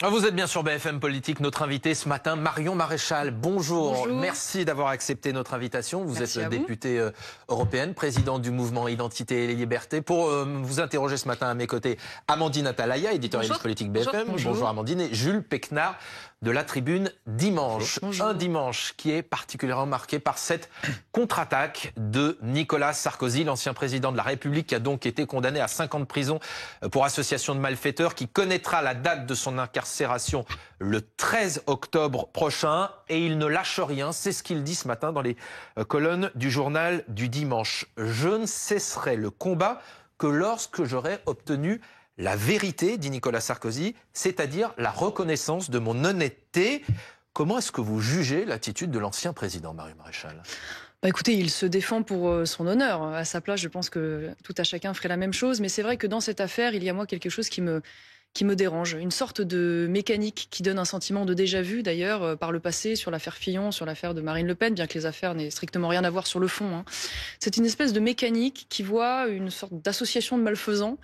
Vous êtes bien sur BFM Politique. Notre invité ce matin, Marion Maréchal. Bonjour. Bonjour. Merci d'avoir accepté notre invitation. Vous Merci êtes à vous. députée européenne, présidente du mouvement Identité et Liberté. Pour vous interroger ce matin à mes côtés, Amandine Atalaya, éditorialiste Bonjour. politique BFM. Bonjour. Amandine. Et Jules Péquenard de la Tribune Dimanche. Bonjour. Un dimanche qui est particulièrement marqué par cette contre-attaque de Nicolas Sarkozy, l'ancien président de la République, qui a donc été condamné à 5 ans de prison pour association de malfaiteurs, qui connaîtra la date de son incarcération le 13 octobre prochain. Et il ne lâche rien, c'est ce qu'il dit ce matin dans les colonnes du journal du Dimanche. Je ne cesserai le combat que lorsque j'aurai obtenu la vérité, dit Nicolas Sarkozy, c'est-à-dire la reconnaissance de mon honnêteté. Comment est-ce que vous jugez l'attitude de l'ancien président, Marion Maréchal ? Écoutez, il se défend pour son honneur. À sa place, je pense que tout à chacun ferait la même chose. Mais c'est vrai que dans cette affaire, il y a moi quelque chose qui me dérange. Une sorte de mécanique qui donne un sentiment de déjà-vu, d'ailleurs, par le passé, sur l'affaire Fillon, sur l'affaire de Marine Le Pen, bien que les affaires n'aient strictement rien à voir sur le fond. C'est une espèce de mécanique qui voit une sorte d'association de malfaisants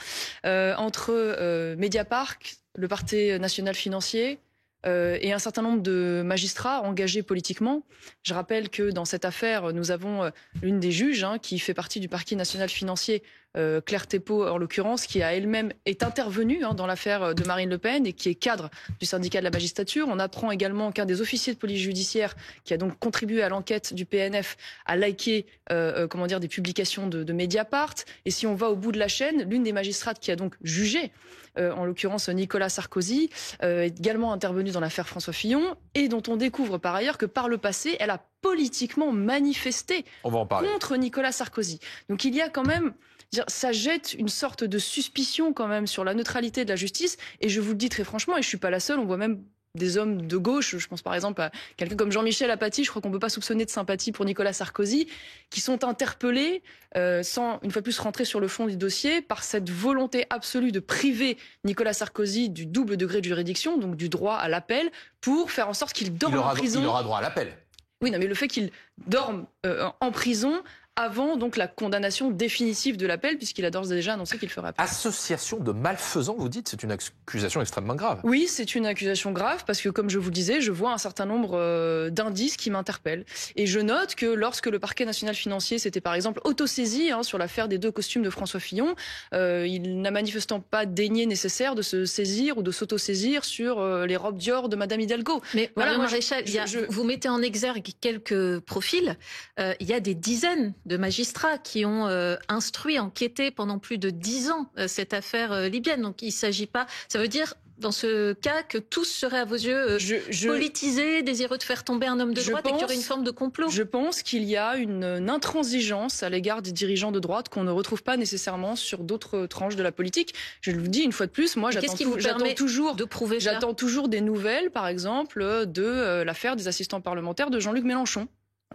entre Mediapart, le Parquet national financier, et un certain nombre de magistrats engagés politiquement. Je rappelle que dans cette affaire, nous avons l'une des juges qui fait partie du Parquet national financier, Claire Thépeau en l'occurrence, qui a elle-même est intervenue dans l'affaire de Marine Le Pen et qui est cadre du syndicat de la magistrature. On apprend également qu'un des officiers de police judiciaire, qui a donc contribué à l'enquête du PNF, a liké des publications de Mediapart. Et si on va au bout de la chaîne, l'une des magistrates qui a donc jugé, en l'occurrence Nicolas Sarkozy, est également intervenue dans l'affaire François Fillon, et dont on découvre par ailleurs que par le passé, elle a politiquement manifesté contre Nicolas Sarkozy. Donc il y a quand même, ça jette une sorte de suspicion quand même sur la neutralité de la justice. Et je vous le dis très franchement, et je suis pas la seule, on voit même des hommes de gauche, je pense par exemple à quelqu'un comme Jean-Michel Apathy, je crois qu'on ne peut pas soupçonner de sympathie pour Nicolas Sarkozy, qui sont interpellés, sans une fois de plus rentrer sur le fond du dossier, par cette volonté absolue de priver Nicolas Sarkozy du double degré de juridiction, donc du droit à l'appel, pour faire en sorte qu'il dorme en prison. Il aura droit à l'appel. Oui, non, mais le fait qu'il dorme en prison avant donc la condamnation définitive de l'appel, puisqu'il a d'ores et déjà annoncé qu'il ferait appel. Association de malfaisants, vous dites, c'est une accusation extrêmement grave. Oui, c'est une accusation grave, parce que comme je vous le disais, je vois un certain nombre d'indices qui m'interpellent. Et je note que lorsque le Parquet national financier s'était par exemple autosaisi sur l'affaire des 2 costumes de François Fillon, il n'a manifestement pas daigné nécessaire de se saisir ou de s'autosaisir sur les robes Dior de Madame Hidalgo. Mais voilà, Maréchal, vous mettez en exergue quelques profils. Il y a des dizaines de magistrats qui ont instruit, enquêté pendant plus de 10 ans cette affaire libyenne. Donc il ne s'agit pas, ça veut dire dans ce cas que tous seraient à vos yeux politisés, désireux de faire tomber un homme de droite et qu'il y aurait une forme de complot. Je pense qu'il y a une intransigeance à l'égard des dirigeants de droite qu'on ne retrouve pas nécessairement sur d'autres tranches de la politique. Je vous dis une fois de plus, moi j'attends toujours des nouvelles, par exemple, de l'affaire des assistants parlementaires de Jean-Luc Mélenchon.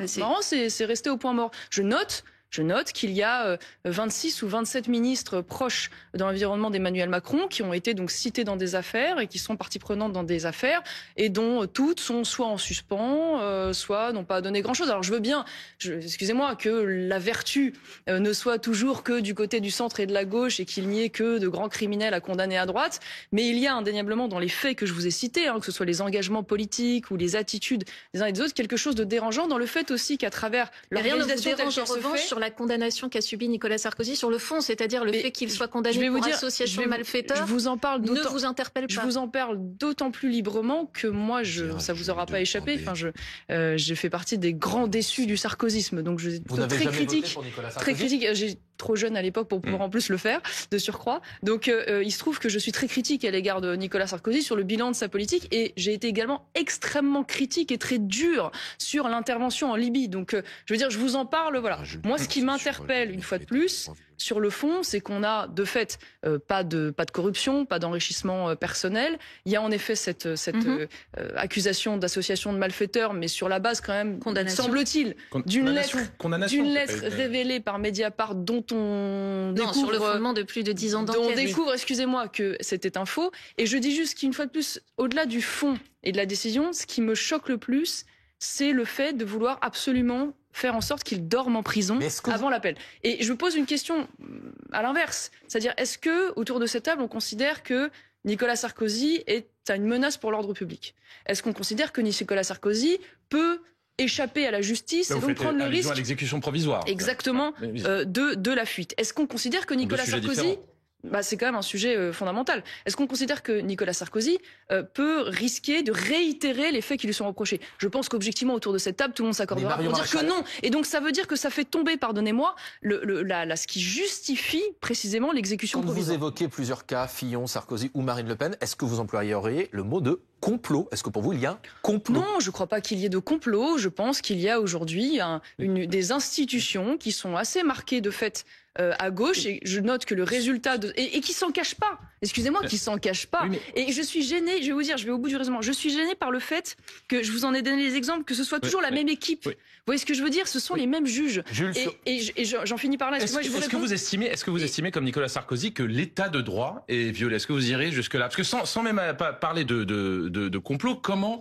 C'est marrant, c'est resté au point mort. Je note qu'il y a 26 ou 27 ministres proches dans l'environnement d'Emmanuel Macron qui ont été donc cités dans des affaires et qui sont partie prenante dans des affaires et dont toutes sont soit en suspens, soit n'ont pas donné grand-chose. Alors je veux bien, excusez-moi, que la vertu ne soit toujours que du côté du centre et de la gauche et qu'il n'y ait que de grands criminels à condamner à droite, mais il y a indéniablement dans les faits que je vous ai cités, que ce soit les engagements politiques ou les attitudes des uns et des autres, quelque chose de dérangeant dans le fait aussi qu'à travers l'organisation telle qu'elle se fait, sur la condamnation qu'a subi Nicolas Sarkozy sur le fond, c'est-à-dire le fait qu'il soit condamné pour association de malfaiteurs, ne vous interpelle pas. Je vous en parle d'autant plus librement que moi, ça vous aura pas échappé. Enfin, je fais partie des grands déçus du sarkozysme, donc je suis très critique. Très critique. J'ai trop jeune à l'époque pour pouvoir en plus le faire, de surcroît. Donc il se trouve que je suis très critique à l'égard de Nicolas Sarkozy sur le bilan de sa politique et j'ai été également extrêmement critique et très dur sur l'intervention en Libye. Donc je veux dire, je vous en parle, voilà. Moi, ce qui m'interpelle une fois de plus sur le fond, c'est qu'on a de fait pas de corruption, pas d'enrichissement personnel. Il y a en effet cette accusation d'association de malfaiteurs, mais sur la base quand même, semble-t-il, d'une lettre révélée par Mediapart dont on découvre, sur le fondement de plus de 10 ans d'enquête. On découvre, excusez-moi, que c'était un faux. Et je dis juste qu'une fois de plus, au-delà du fond et de la décision, ce qui me choque le plus, c'est le fait de vouloir absolument faire en sorte qu'il dorme en prison avant l'appel. Et je me pose une question à l'inverse. C'est-à-dire, est-ce que autour de cette table, on considère que Nicolas Sarkozy est à une menace pour l'ordre public? Est-ce qu'on considère que Nicolas Sarkozy peut échapper à la justice et donc prendre le risque à l'exécution provisoire. Exactement, de la fuite? Est-ce qu'on considère que Nicolas Sarkozy... c'est quand même un sujet fondamental. Est-ce qu'on considère que Nicolas Sarkozy peut risquer de réitérer les faits qui lui sont reprochés? Je pense qu'objectivement, autour de cette table, tout le monde s'accordera pour dire que non. Et donc, ça veut dire que ça fait tomber, pardonnez-moi, ce qui justifie précisément l'exécution provisoire. Quand vous évoquez plusieurs cas, Fillon, Sarkozy ou Marine Le Pen, est-ce que vous employeriez le mot de complot? Est-ce que pour vous, il y a un complot? Non, je ne crois pas qu'il y ait de complot. Je pense qu'il y a aujourd'hui des institutions qui sont assez marquées de fait à gauche, et je note que le résultat et qui s'en cachent pas. Excusez-moi, qui s'en cachent pas. Oui, et je suis gênée. Je vais vous dire, je vais au bout du raisonnement. Je suis gênée par le fait que je vous en ai donné les exemples, que ce soit toujours la même équipe. Vous voyez ce que je veux dire? Ce sont les mêmes juges. Et j'en finis par là. Est-ce que vous estimez, comme Nicolas Sarkozy, que l'état de droit est violé? Est-ce que vous irez jusque là? Parce que sans même parler de complot, comment?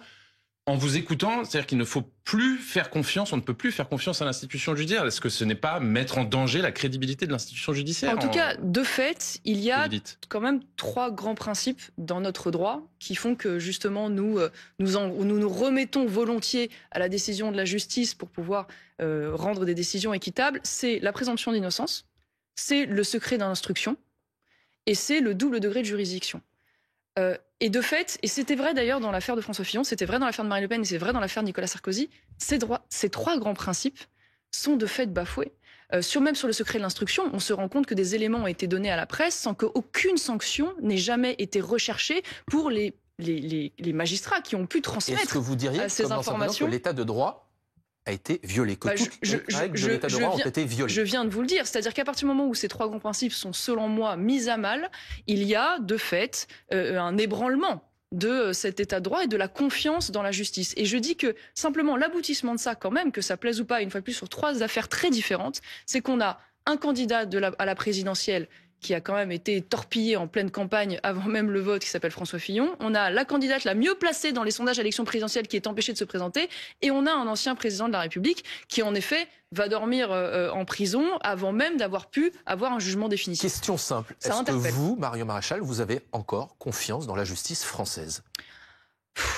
En vous écoutant, c'est-à-dire qu'il ne faut plus faire confiance, on ne peut plus faire confiance à l'institution judiciaire. Est-ce que ce n'est pas mettre en danger la crédibilité de l'institution judiciaire? En tout cas, de fait, il y a quand même 3 grands principes dans notre droit qui font que justement nous remettons volontiers à la décision de la justice pour pouvoir rendre des décisions équitables. C'est la présomption d'innocence, c'est le secret d'instruction et c'est le double degré de juridiction. Et de fait, et c'était vrai d'ailleurs dans l'affaire de François Fillon, c'était vrai dans l'affaire de Marine Le Pen et c'est vrai dans l'affaire de Nicolas Sarkozy, ces 3 grands principes sont de fait bafoués. Même sur le secret de l'instruction, on se rend compte que des éléments ont été donnés à la presse sans qu'aucune sanction n'ait jamais été recherchée pour les magistrats qui ont pu transmettre Est-ce que vous diriez, ces informations que l'état de droit a été violé, que toutes les règles de l'état de droit ont été violées? Je viens de vous le dire, c'est-à-dire qu'à partir du moment où ces 3 grands principes sont, selon moi, mis à mal, il y a de fait un ébranlement de cet état de droit et de la confiance dans la justice. Et je dis que simplement l'aboutissement de ça, quand même, que ça plaise ou pas, une fois de plus, sur 3 affaires très différentes, c'est qu'on a un candidat à la présidentielle qui a quand même été torpillé en pleine campagne avant même le vote, qui s'appelle François Fillon. On a la candidate la mieux placée dans les sondages à l'élection présidentielle qui est empêchée de se présenter. Et on a un ancien président de la République qui, en effet, va dormir en prison avant même d'avoir pu avoir un jugement définitif. Question simple. Est-ce que vous, Marion Maréchal, vous avez encore confiance dans la justice française?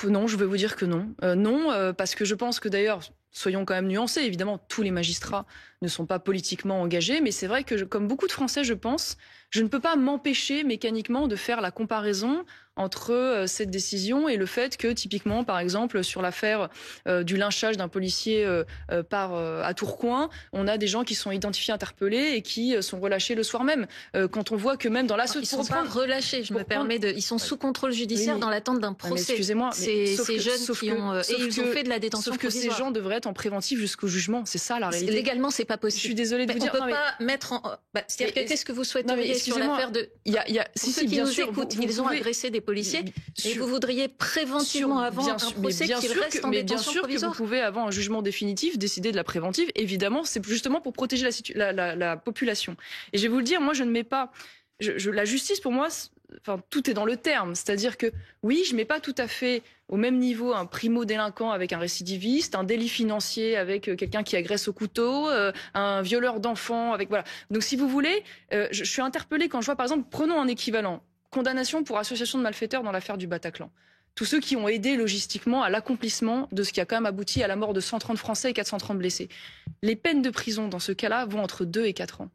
Non, je vais vous dire que non. Non, parce que je pense que d'ailleurs, soyons quand même nuancés, évidemment, tous les magistrats ne sont pas politiquement engagés, mais c'est vrai que, comme beaucoup de Français, je pense, je ne peux pas m'empêcher mécaniquement de faire la comparaison entre cette décision et le fait que, typiquement, par exemple, sur l'affaire du lynchage d'un policier à Tourcoing, on a des gens qui sont identifiés, interpellés et qui sont relâchés le soir même. Quand on voit que même dans la ils sont pas relâchés, ils sont sous contrôle judiciaire dans l'attente d'un procès. Excusez-moi, ces jeunes qui ont ils ont fait de la détention provisoire. Sauf que ces gens devraient être en préventif jusqu'au jugement. C'est ça la réalité. Légalement, c'est pas possible. Je suis désolée de vous dire. On peut pas mettre en. C'est-à-dire qu'est-ce que vous souhaiteriez sur l'affaire de. Pour ceux qui nous écoutent, ils ont agressé des policiers. Et vous voudriez préventivement avant un procès qu'il reste en détention provisoire. Bien sûr que vous pouvez, avant un jugement définitif, décider de la préventive. Évidemment, c'est justement pour protéger la population. Et je vais vous le dire, moi, je ne mets pas... la justice, pour moi, tout est dans le terme. C'est-à-dire que, oui, je ne mets pas tout à fait au même niveau un primo-délinquant avec un récidiviste, un délit financier avec quelqu'un qui agresse au couteau, un violeur d'enfants avec... Voilà. Donc, si vous voulez, je suis interpellée quand je vois, par exemple, prenons un équivalent. Condamnation pour association de malfaiteurs dans l'affaire du Bataclan. Tous ceux qui ont aidé logistiquement à l'accomplissement de ce qui a quand même abouti à la mort de 130 Français et 430 blessés. Les peines de prison dans ce cas-là vont entre 2 et 4 ans.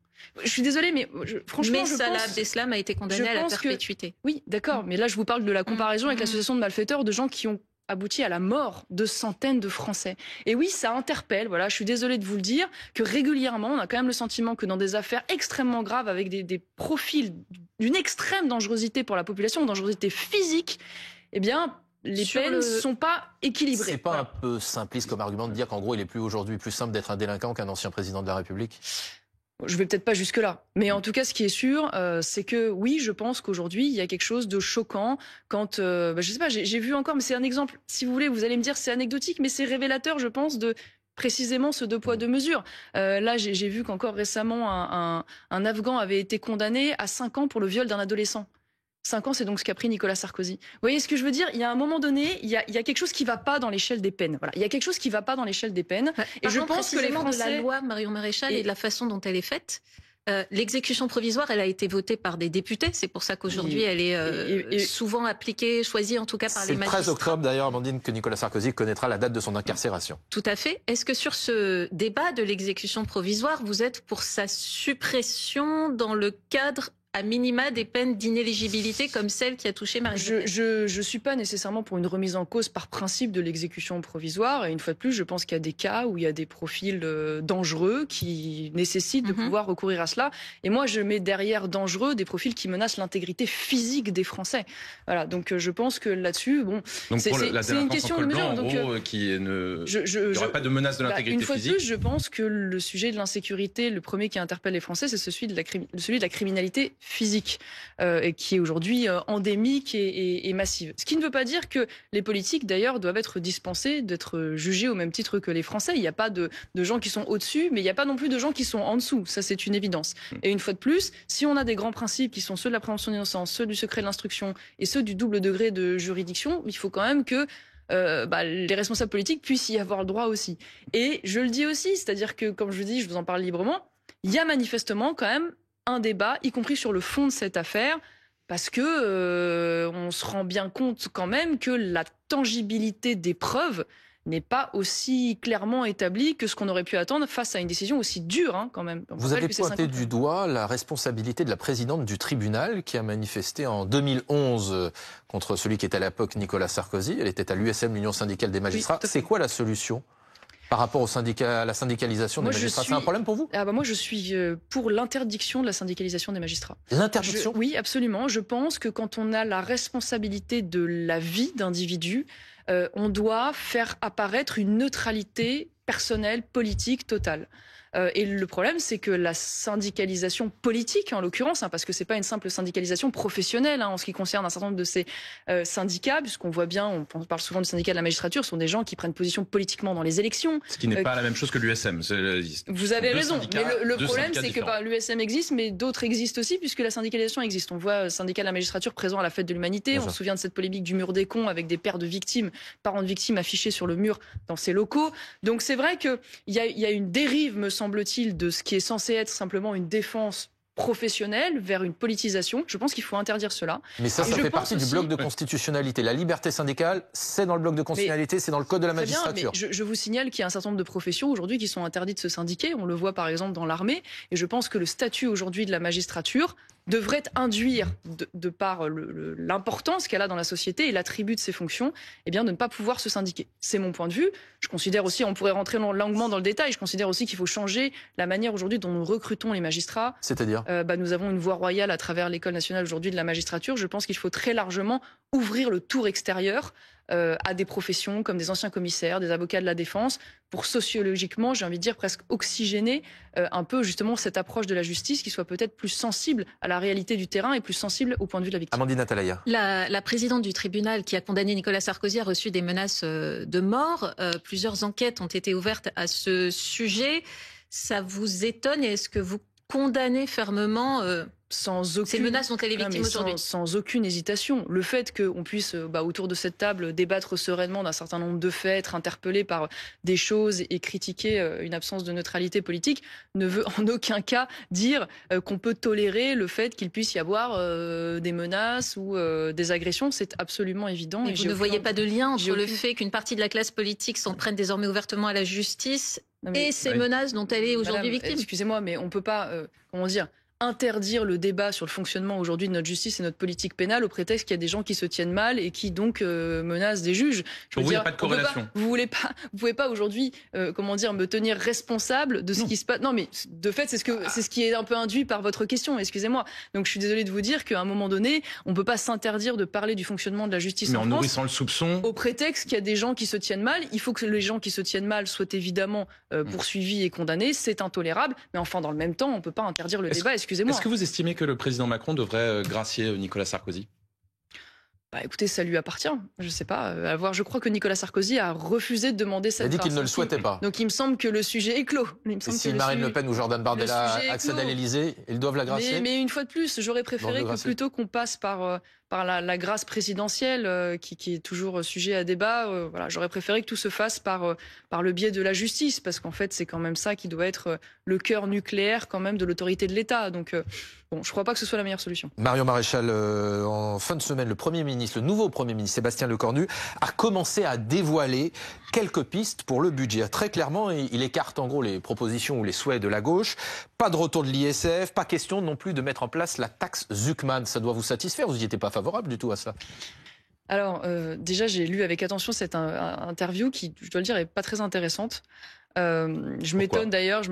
Je suis désolée, mais franchement, Salah Abdeslam a été condamné à la perpétuité. Oui, d'accord, mais là je vous parle de la comparaison avec l'association de malfaiteurs de gens qui ont abouti à la mort de centaines de Français. Et oui, ça interpelle, voilà, je suis désolée de vous le dire, que régulièrement, on a quand même le sentiment que dans des affaires extrêmement graves, avec des profils d'une extrême dangerosité pour la population, dangerosité physique, eh bien, les peines ne sont pas équilibrées. C'est pas un peu simpliste comme argument de dire qu'en gros, il est aujourd'hui plus simple d'être un délinquant qu'un ancien président de la République? Je vais peut-être pas jusque-là. Mais en tout cas, ce qui est sûr, c'est que oui, je pense qu'aujourd'hui, il y a quelque chose de choquant quand, je sais pas, j'ai vu encore, mais c'est un exemple, si vous voulez, vous allez me dire c'est anecdotique, mais c'est révélateur, je pense, de précisément ce 2 poids 2 mesures. Là, j'ai vu qu'encore récemment, un Afghan avait été condamné à 5 ans pour le viol d'un adolescent. 5 ans, c'est donc ce qu'a pris Nicolas Sarkozy. Vous voyez ce que je veux dire? Il y a un moment donné, il y a quelque chose qui ne va pas dans l'échelle des peines. Voilà. Il y a quelque chose qui ne va pas dans l'échelle des peines. Et je pense que les Français... de la loi Marion Maréchal et de la façon dont elle est faite, L'exécution provisoire, elle a été votée par des députés. C'est pour ça qu'aujourd'hui, elle est souvent appliquée, choisie en tout cas par les magistrats. C'est le 13 octobre d'ailleurs, Amandine, que Nicolas Sarkozy connaîtra la date de son incarcération. Tout à fait. Est-ce que sur ce débat de l'exécution provisoire, vous êtes pour sa suppression dans le cadre à minima des peines d'inéligibilité comme celle qui a touché Marine Le Pen? Je suis pas nécessairement pour une remise en cause par principe de l'exécution provisoire. Et une fois de plus, je pense qu'il y a des cas où il y a des profils dangereux qui nécessitent de pouvoir recourir à cela. Et moi, je mets derrière dangereux des profils qui menacent l'intégrité physique des Français. Voilà. Donc, je pense que là-dessus, bon, c'est une question de mesure. Donc, il n'y aurait pas de menace de l'intégrité physique. Une fois de plus, je pense que le sujet de l'insécurité, le premier qui interpelle les Français, c'est celui de la criminalité physique, et qui est aujourd'hui endémique et massive. Ce qui ne veut pas dire que les politiques, d'ailleurs, doivent être dispensés d'être jugés au même titre que les Français. Il n'y a pas de gens qui sont au-dessus, mais il n'y a pas non plus de gens qui sont en dessous. Ça, c'est une évidence. Et une fois de plus, si on a des grands principes qui sont ceux de la présomption d'innocence, ceux du secret de l'instruction et ceux du double degré de juridiction, il faut quand même que les responsables politiques puissent y avoir le droit aussi. Et je le dis aussi, c'est-à-dire que, comme je vous dis, je vous en parle librement, il y a manifestement quand même un débat, y compris sur le fond de cette affaire, parce que on se rend bien compte quand même que la tangibilité des preuves n'est pas aussi clairement établie que ce qu'on aurait pu attendre face à une décision aussi dure, quand même. Vous avez pointé du doigt la responsabilité de la présidente du tribunal qui a manifesté en 2011 contre celui qui était à l'époque Nicolas Sarkozy. Elle était à l'USM, l'Union syndicale des magistrats. Oui, c'est quoi la solution par rapport à la syndicalisation des magistrats? C'est un problème pour vous? Moi, je suis pour l'interdiction de la syndicalisation des magistrats. L'interdiction? Oui, absolument. Je pense que quand on a la responsabilité de la vie d'individus, on doit faire apparaître une neutralité personnelle, politique, totale. Et le problème, c'est que la syndicalisation politique, en l'occurrence, parce que c'est pas une simple syndicalisation professionnelle en ce qui concerne un certain nombre de ces syndicats, puisqu'on voit bien, on parle souvent de syndicats de la magistrature, ce sont des gens qui prennent position politiquement dans les élections. Ce qui n'est pas la même chose que l'USM. Vous avez raison, mais le problème, c'est que l'USM existe, mais d'autres existent aussi, puisque la syndicalisation existe. On voit syndicat de la magistrature présent à la fête de l'humanité, on se souvient de cette polémique du mur des cons avec des pères de victimes, parents de victimes affichés sur le mur dans ces locaux. Donc c'est vrai qu'il y a une dérive, me semble-t-il, de ce qui est censé être simplement une défense professionnelle vers une politisation. Je pense qu'il faut interdire cela. Mais ça fait partie du bloc de constitutionnalité. La liberté syndicale, c'est dans le bloc de constitutionnalité, c'est dans le code de la magistrature. Bien, mais je vous signale qu'il y a un certain nombre de professions aujourd'hui qui sont interdites de se syndiquer. On le voit par exemple dans l'armée. Et je pense que le statut aujourd'hui de la magistrature devrait induire, de par l'importance qu'elle a dans la société et l'attribut de ses fonctions, de ne pas pouvoir se syndiquer. C'est mon point de vue. Je considère aussi, on pourrait rentrer longuement dans le détail, je considère aussi qu'il faut changer la manière aujourd'hui dont nous recrutons les magistrats. C'est-à-dire nous avons une voie royale à travers l'École nationale aujourd'hui de la magistrature. Je pense qu'il faut très largement ouvrir le tour extérieur à des professions comme des anciens commissaires, des avocats de la défense, pour sociologiquement, j'ai envie de dire presque oxygéner un peu justement cette approche de la justice qui soit peut-être plus sensible à la réalité du terrain et plus sensible au point de vue de la victime. Amandine Atalaya. La présidente du tribunal qui a condamné Nicolas Sarkozy a reçu des menaces de mort. Plusieurs enquêtes ont été ouvertes à ce sujet. Ça vous étonne et est-ce que vous condamnez fermement ces menaces dont elle est victime aujourd'hui? Sans aucune hésitation. Le fait qu'on puisse, autour de cette table, débattre sereinement d'un certain nombre de faits, être interpellé par des choses et critiquer une absence de neutralité politique ne veut en aucun cas dire qu'on peut tolérer le fait qu'il puisse y avoir des menaces ou des agressions. C'est absolument évident. Et vous ne voyez pas de lien entre le fait qu'une partie de la classe politique s'en prenne désormais ouvertement à la justice et ces menaces dont elle est aujourd'hui victime? Excusez-moi, mais on ne peut pas, interdire le débat sur le fonctionnement aujourd'hui de notre justice et notre politique pénale au prétexte qu'il y a des gens qui se tiennent mal et qui donc menacent des juges. Il n'y a pas de corrélation. Vous pouvez pas aujourd'hui, me tenir responsable de ce qui se passe. Non, mais de fait, c'est ce qui est un peu induit par votre question. Excusez-moi. Donc, je suis désolée de vous dire qu'à un moment donné, on peut pas s'interdire de parler du fonctionnement de la justice en France. Mais en nourrissant le soupçon. Au prétexte qu'il y a des gens qui se tiennent mal. Il faut que les gens qui se tiennent mal soient évidemment poursuivis et condamnés. C'est intolérable. Mais enfin, dans le même temps, on peut pas interdire le débat. Est-ce que vous estimez que le président Macron devrait gracier Nicolas Sarkozy? Écoutez, ça lui appartient. Je ne sais pas. Je crois que Nicolas Sarkozy a refusé de demander cette grâce. Il a dit qu'il ne le souhaitait pas. Donc il me semble que le sujet est clos. Si Marine Le Pen ou Jordan Bardella accèdent à l'Élysée, ils doivent la gracier. Mais une fois de plus, j'aurais préféré que plutôt qu'on passe par par la grâce présidentielle qui est toujours sujet à débat. Voilà, j'aurais préféré que tout se fasse par le biais de la justice, parce qu'en fait, c'est quand même ça qui doit être le cœur nucléaire quand même de l'autorité de l'État. Donc, bon, je ne crois pas que ce soit la meilleure solution. Marion Maréchal, en fin de semaine, le nouveau Premier ministre Sébastien Lecornu a commencé à dévoiler quelques pistes pour le budget. Très clairement, il écarte en gros les propositions ou les souhaits de la gauche. Pas de retour de l'ISF, pas question non plus de mettre en place la taxe Zuckman. Ça doit vous satisfaire, vous n'y étiez pas favorable du tout à ça? Alors, déjà, j'ai lu avec attention cette interview qui, je dois le dire, est pas très intéressante. Je m'étonne d'ailleurs,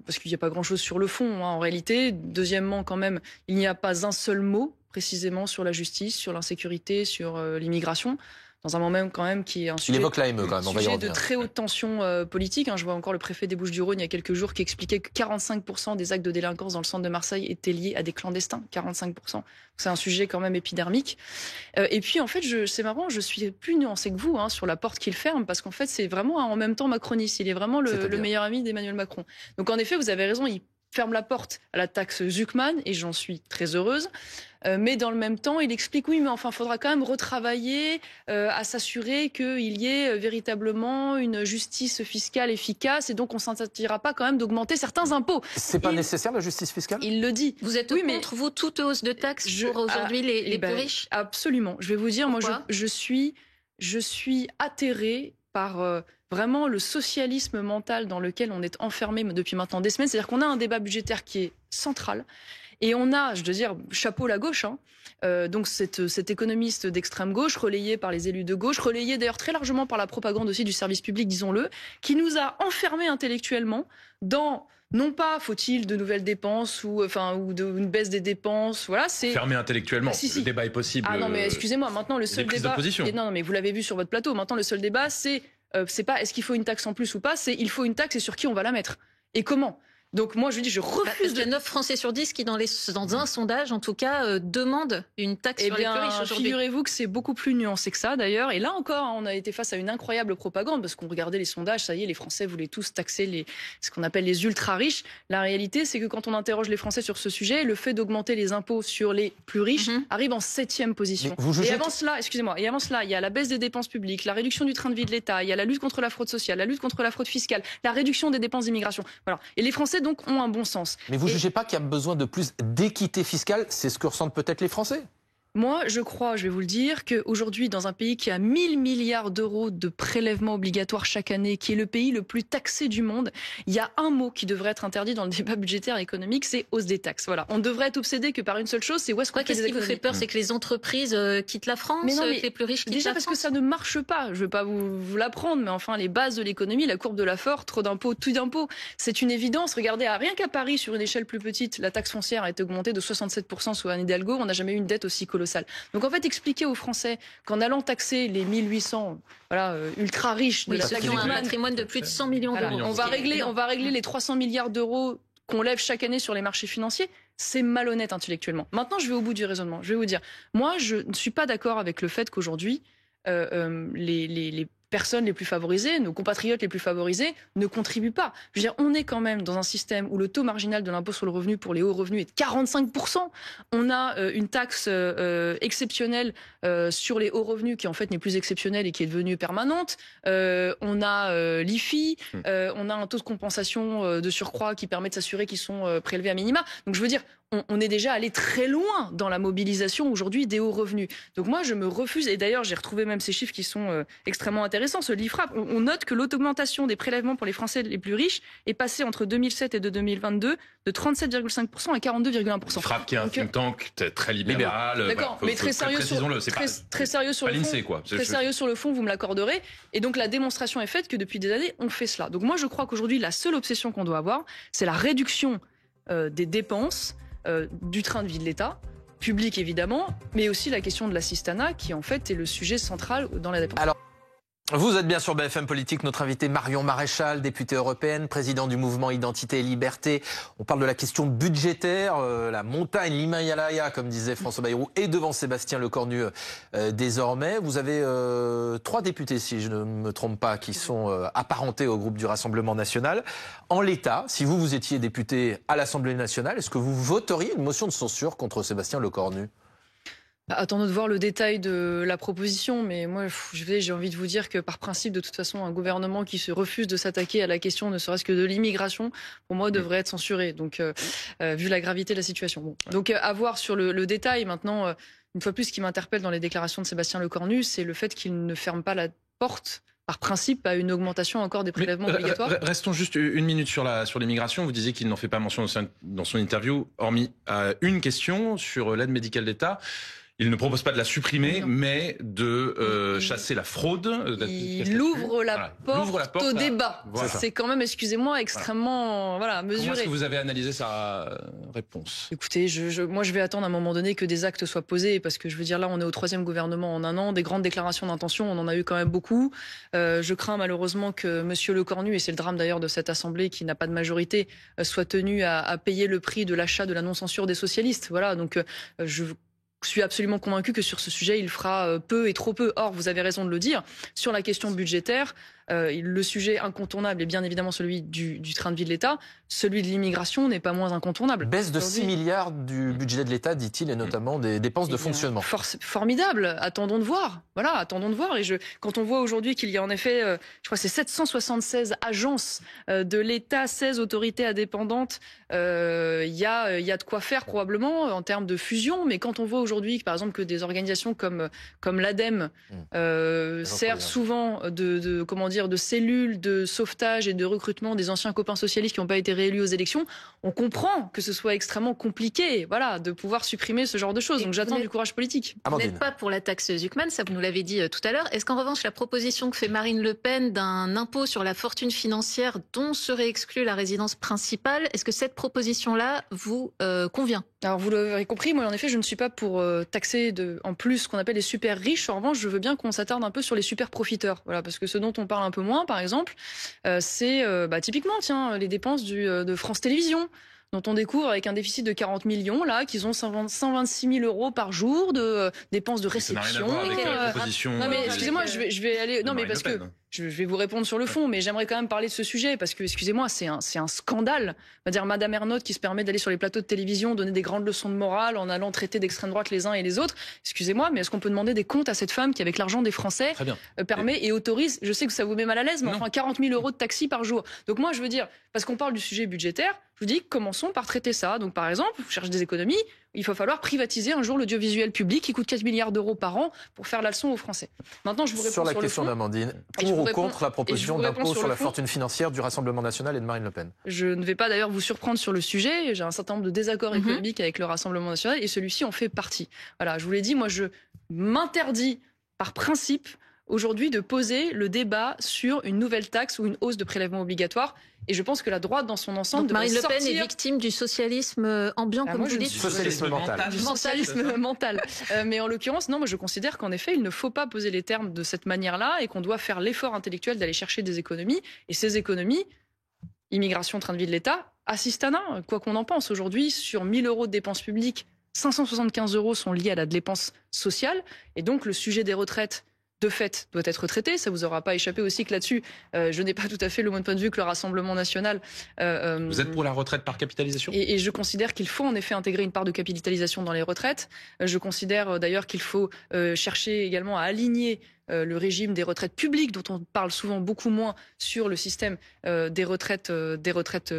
parce qu'il n'y a pas grand-chose sur le fond, en réalité. Deuxièmement, quand même, il n'y a pas un seul mot précisément sur la justice, sur l'insécurité, sur l'immigration. Dans un moment même quand même qui est un sujet, il évoque l'AME quand même, on va y sujet revenir. De très haute tension politique. Je vois encore le préfet des Bouches-du-Rhône il y a quelques jours qui expliquait que 45% des actes de délinquance dans le centre de Marseille étaient liés à des clandestins. 45%. C'est un sujet quand même épidermique. Et puis en fait, c'est marrant, je suis plus nuancée que vous sur la porte qu'il ferme, parce qu'en fait c'est vraiment en même temps macroniste. Il est vraiment le meilleur ami d'Emmanuel Macron. Donc en effet, vous avez raison, il ferme la porte à la taxe Zuckman, et j'en suis très heureuse. Mais dans le même temps, il explique oui, mais enfin, il faudra quand même retravailler à s'assurer qu'il y ait véritablement une justice fiscale efficace, et donc on ne s'interdira pas quand même d'augmenter certains impôts. C'est pas nécessaire, la justice fiscale? Il le dit. Vous êtes contre, vous, toute hausse de taxes pour aujourd'hui les plus riches? Absolument. Je vais vous dire, pourquoi? moi, je suis atterrée par vraiment le socialisme mental dans lequel on est enfermé depuis maintenant des semaines. C'est-à-dire qu'on a un débat budgétaire qui est central. Et on a, je dois dire, chapeau la gauche, donc cet économiste d'extrême gauche, relayé par les élus de gauche, relayé d'ailleurs très largement par la propagande aussi du service public, disons-le, qui nous a enfermés intellectuellement dans... Non pas faut-il de nouvelles dépenses ou une baisse des dépenses, voilà, c'est fermé intellectuellement. Si. Le débat est possible. Ah non mais excusez-moi, maintenant le seul débat. Non mais vous l'avez vu sur votre plateau. Maintenant le seul débat c'est pas est-ce qu'il faut une taxe en plus ou pas, c'est il faut une taxe et sur qui on va la mettre et comment. Donc moi je dis je refuse. Il y a 9 Français sur 10 qui dans un sondage en tout cas demandent une taxe sur les plus riches aujourd'hui. Figurez-vous que c'est beaucoup plus nuancé que ça d'ailleurs, et là encore on a été face à une incroyable propagande parce qu'on regardait les sondages, ça y est, les Français voulaient tous taxer ce qu'on appelle les ultra riches. La réalité c'est que quand on interroge les Français sur ce sujet, le fait d'augmenter les impôts sur les plus riches arrive en 7e position. Et avant cela, il y a la baisse des dépenses publiques, la réduction du train de vie de l'État, il y a la lutte contre la fraude sociale, la lutte contre la fraude fiscale, la réduction des dépenses d'immigration. Voilà. Et les Français donc ont un bon sens. Mais vous ne jugez pas qu'il y a besoin de plus d'équité fiscale? C'est ce que ressentent peut-être les Français. Moi, je crois, je vais vous le dire, qu'aujourd'hui, dans un pays qui a 1000 milliards d'euros de prélèvements obligatoires chaque année, qui est le pays le plus taxé du monde, il y a un mot qui devrait être interdit dans le débat budgétaire et économique, c'est hausse des taxes. Voilà. On devrait être obsédé que par une seule chose, c'est où est-ce qu'on fait des économies. Qu'est-ce qui vous fait peur? C'est que les entreprises quittent la France, que les plus riches quittent la France? Déjà parce que ça ne marche pas. Je ne vais pas vous l'apprendre, mais enfin, les bases de l'économie, la courbe de Lafort, trop d'impôts, tout d'impôts, c'est une évidence. Regardez, rien qu'à Paris, sur une échelle plus petite, la taxe foncière a été augmentée de 67% sous Anne Hidalgo. On n'a jamais eu une dette aussi colossale. Donc en fait, expliquer aux Français qu'en allant taxer les 1800 ultra riches de ceux qui ont un patrimoine de plus de 100 millions d'euros, on va régler les 300 milliards d'euros qu'on lève chaque année sur les marchés financiers, c'est malhonnête intellectuellement. Maintenant, je vais au bout du raisonnement. Je vais vous dire, moi, je ne suis pas d'accord avec le fait qu'aujourd'hui, les personnes les plus favorisées, nos compatriotes les plus favorisés, ne contribuent pas. Je veux dire, on est quand même dans un système où le taux marginal de l'impôt sur le revenu pour les hauts revenus est de 45%. On a une taxe exceptionnelle sur les hauts revenus qui en fait n'est plus exceptionnelle et qui est devenue permanente. On a l'IFI, on a un taux de compensation de surcroît qui permet de s'assurer qu'ils sont prélevés à minima. Donc je veux dire, on est déjà allé très loin dans la mobilisation aujourd'hui des hauts revenus. Donc moi, je me refuse, et d'ailleurs j'ai retrouvé même ces chiffres qui sont extrêmement intéressants, ce l'IFRAP, on note que l'augmentation des prélèvements pour les Français les plus riches est passée entre 2007 et 2022 de 37,5% à 42,1%. l'IFRAP qui est un think tank très libéral. D'accord, mais très sérieux sur le fond. Très sérieux sur le fond, vous me l'accorderez. Et donc la démonstration est faite que depuis des années, on fait cela. Donc moi, je crois qu'aujourd'hui, la seule obsession qu'on doit avoir, c'est la réduction des dépenses du train de vie de l'État, public évidemment, mais aussi la question de l'assistanat qui en fait est le sujet central dans la dépense. Alors, vous êtes bien sur BFM Politique, notre invité Marion Maréchal, députée européenne, président du mouvement Identité et Liberté. On parle de la question budgétaire, la montagne, l'Himalaya, comme disait François Bayrou, est devant Sébastien Lecornu désormais. Vous avez 3 députés, si je ne me trompe pas, qui sont apparentés au groupe du Rassemblement National. En l'état, si vous étiez député à l'Assemblée nationale, est-ce que vous voteriez une motion de censure contre Sébastien Lecornu ? Attendons de voir le détail de la proposition, mais moi, j'ai envie de vous dire que par principe, de toute façon, un gouvernement qui se refuse de s'attaquer à la question, ne serait-ce que de l'immigration, pour moi, devrait être censuré. Donc, vu la gravité de la situation. Bon. Donc, à voir sur le détail. Maintenant, une fois plus, ce qui m'interpelle dans les déclarations de Sébastien Lecornu, c'est le fait qu'il ne ferme pas la porte par principe à une augmentation encore des prélèvements obligatoires. Restons juste une minute sur l'immigration. Vous disiez qu'il n'en fait pas mention dans son interview, hormis une question sur l'aide médicale d'État. Il ne propose pas de la supprimer, mais de chasser la fraude. Il ouvre la porte au débat. Voilà. C'est quand même, excusez-moi, extrêmement mesuré. Comment est-ce que vous avez analysé sa réponse? Écoutez, moi je vais attendre à un moment donné que des actes soient posés, parce que je veux dire, là on est au 3e gouvernement en un an, des grandes déclarations d'intention, on en a eu quand même beaucoup. Je crains malheureusement que Monsieur Lecornu, et c'est le drame d'ailleurs de cette Assemblée qui n'a pas de majorité, soit tenu à payer le prix de l'achat de la non-censure des socialistes. Voilà, donc je suis absolument convaincu que sur ce sujet, il fera peu et trop peu. Or, vous avez raison de le dire, sur la question budgétaire, le sujet incontournable est bien évidemment celui du train de vie de l'État. Celui de l'immigration n'est pas moins incontournable. Baisse de 6 milliards du budget de l'État, dit-il, et notamment des dépenses de fonctionnement. Formidable. Attendons de voir. Voilà, attendons de voir. Et quand on voit aujourd'hui qu'il y a en effet, je crois que c'est 776 agences de l'État, 16 autorités indépendantes, il y a de quoi faire probablement en termes de fusion. Mais quand on voit aujourd'hui, par exemple, que des organisations comme l'ADEME servent souvent de cellules de sauvetage et de recrutement des anciens copains socialistes qui n'ont pas été réélus aux élections, on comprend que ce soit extrêmement compliqué, de pouvoir supprimer ce genre de choses. Donc j'attends du courage politique. Vous n'êtes pas pour la taxe Zuckman, ça vous nous l'avez dit tout à l'heure. Est-ce qu'en revanche, la proposition que fait Marine Le Pen d'un impôt sur la fortune financière dont serait exclue la résidence principale, est-ce que cette proposition-là vous convient? Alors vous l'avez compris, moi en effet je ne suis pas pour taxer en plus ce qu'on appelle les super riches. En revanche, je veux bien qu'on s'attarde un peu sur les super profiteurs. Voilà, parce que ce dont on parle un peu moins, par exemple, c'est typiquement les dépenses de France Télévisions, dont on découvre avec un déficit de 40 millions, là, qu'ils ont 126 000 euros par jour de dépenses de réception. Ça n'a rien à voir avec la proposition. Non mais excusez-moi, je vais aller. Non mais parce que je vais vous répondre sur le fond, mais j'aimerais quand même parler de ce sujet parce que, excusez-moi, c'est un scandale. On va dire Madame Ernotte qui se permet d'aller sur les plateaux de télévision, donner des grandes leçons de morale en allant traiter d'extrême droite les uns et les autres. Excusez-moi, mais est-ce qu'on peut demander des comptes à cette femme qui, avec l'argent des Français, permet et autorise, je sais que ça vous met mal à l'aise, mais enfin 40 000 euros de taxi par jour. Donc moi, je veux dire, parce qu'on parle du sujet budgétaire, je vous dis, commençons par traiter ça. Donc par exemple, vous cherchez des économies, il va falloir privatiser un jour l'audiovisuel public qui coûte 4 milliards d'euros par an pour faire la leçon aux Français. Maintenant, je vous réponds sur la question d'Amandine, pour ou contre la proposition d'impôt sur la fortune financière du Rassemblement national et de Marine Le Pen. Je ne vais pas d'ailleurs vous surprendre sur le sujet. J'ai un certain nombre de désaccords économiques avec le Rassemblement national et celui-ci en fait partie. Voilà, je vous l'ai dit, moi je m'interdis par principe aujourd'hui de poser le débat sur une nouvelle taxe ou une hausse de prélèvement obligatoire. Et je pense que la droite, dans son ensemble, donc Marine Le Pen est victime du socialisme ambiant, comme vous dites. Socialisme mental. Du socialisme mental. Mais en l'occurrence, non, moi je considère qu'en effet, il ne faut pas poser les termes de cette manière-là et qu'on doit faire l'effort intellectuel d'aller chercher des économies. Et ces économies, immigration, train de vie de l'État, assistanat, quoi qu'on en pense. Aujourd'hui, sur 1 000 euros de dépenses publiques, 575 euros sont liés à la dépense sociale. Et donc, le sujet des retraites, de fait, doit être traité. Ça vous aura pas échappé aussi que là-dessus, je n'ai pas tout à fait le même point de vue que le Rassemblement national. Vous êtes pour la retraite par capitalisation ? Et je considère qu'il faut en effet intégrer une part de capitalisation dans les retraites. Je considère d'ailleurs qu'il faut chercher également à aligner le régime des retraites publiques, dont on parle souvent beaucoup moins sur le système des retraites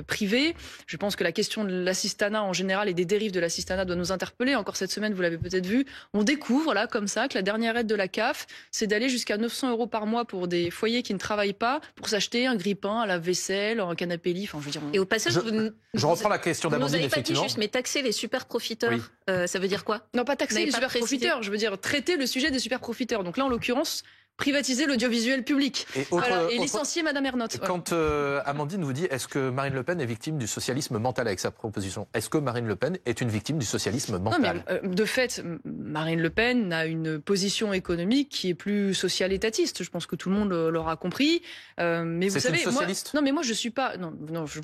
privées. Je pense que la question de l'assistanat en général et des dérives de l'assistanat doit nous interpeller. Encore cette semaine, vous l'avez peut-être vu, on découvre là comme ça que la dernière aide de la CAF, c'est d'aller jusqu'à 900 euros par mois pour des foyers qui ne travaillent pas pour s'acheter un grille-pain, un lave-vaisselle, un canapé lit. Enfin, je veux dire, et au passage, je reprends la question d'Amandine, effectivement. Vous n'avez pas dit juste, mais taxer les super profiteurs, ça veut dire quoi ? Non, pas taxer les super profiteurs. Je veux dire traiter le sujet des super profiteurs. Donc là, en l'occurrence, privatiser l'audiovisuel public et licencier Madame Ernotte. Quand Amandine vous dit, est-ce que Marine Le Pen est victime du socialisme mental avec sa proposition ? Est-ce que Marine Le Pen est une victime du socialisme mental ? Non, mais, de fait, Marine Le Pen a une position économique qui est plus social-étatiste. Je pense que tout le monde l'aura compris. Mais vous savez, socialiste ? Non, mais moi je suis pas.